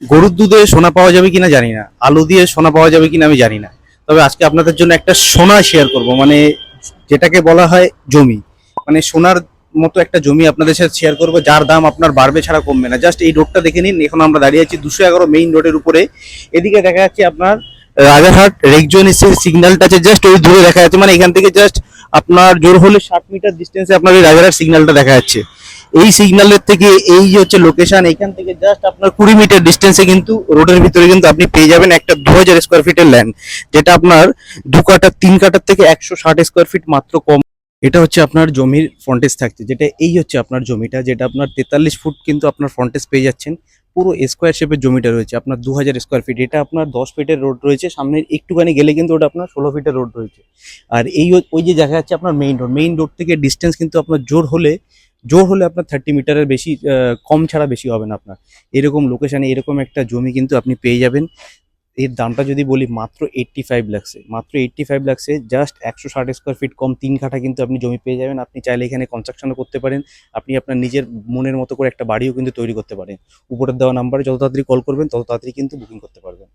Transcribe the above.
গরুর দুধে সোনা পাওয়া যাবে কিনা জানি না, আলু দিয়ে সোনা পাওয়া যাবে কিনা আমি জানি না। তবে আজকে আপনাদের জন্য একটা সোনা শেয়ার করব, মানে যেটাকে বলা হয় জমি, মানে সোনার মতো একটা জমি আপনাদের সাথে শেয়ার করবো, যার দাম আপনার বাড়বে ছাড়া কমবে না। জাস্ট এই রোডটা দেখে নিন, এখন আমরা দাঁড়িয়ে আছি 211 মেইন রোডের উপরে। এদিকে দেখা যাচ্ছে আপনার রাজারহাট রেকজন সিগন্যালটা আছে, জাস্ট ওই দূরে দেখা যাচ্ছে, মানে এখান থেকে জাস্ট আপনার জোর হলে 60 মিটার ডিস্টেন্সে আপনার এই রাজারহাট সিগন্যালটা দেখা যাচ্ছে। এই সিগন্যালের থেকে এই যে হচ্ছে লোকেশন, এখান থেকে জাস্ট আপনার 20 মিটার ডিস্টেন্সে কিন্তু রোডের ভিতরে কিন্তু আপনি পেয়ে যাবেন একটা 2000 স্কোয়ার ফিটের ল্যান্ড, যেটা আপনার 2 কাঠা 3 কাঠার থেকে 160 স্কোয়ার ফিট মাত্র কম। এটা হচ্ছে আপনার জমির ফ্রন্টেজ থাকছে, যেটা এই হচ্ছে আপনার জমিটা, যেটা আপনার 43 ফুট কিন্তু আপনার ফ্রন্টেজ পেয়ে যাচ্ছেন। পুরো স্কোয়ার শেপের জমিটা রয়েছে আপনার 2000 স্কোয়ার ফিট। এটা আপনার 10 ফিটের রোড রয়েছে, সামনে একটুখানি গেলে কিন্তু ওটা আপনার 16 ফিটের রোড রয়েছে। আর এই ওই যে দেখা যাচ্ছে আপনার মেইন রোড থেকে ডিস্টেন্স কিন্তু আপনার জোর হলে আপনার 30 মিটারের বেশি, কম ছাড়া বেশি হবে না আপনার। এরকম লোকেশনে এরকম একটা জমি কিন্তু আপনি পেয়ে যাবেন। এর দামটা যদি বলি মাত্র 85 লাক্সে, মাত্র 85 লাক্সে জাস্ট 160 স্কোয়ার ফিট কম 3 কাঠা কিন্তু আপনি জমি পেয়ে যাবেন। আপনি চাইলে এখানে কনস্ট্রাকশনও করতে পারেন, আপনি আপনার নিজের মনের মতো করে একটা বাড়িও কিন্তু তৈরি করতে পারেন। উপরের দেওয়া নাম্বারে যত তাড়াতাড়ি কল করবেন তত তাড়াতাড়ি কিন্তু বুকিং করতে পারবেন।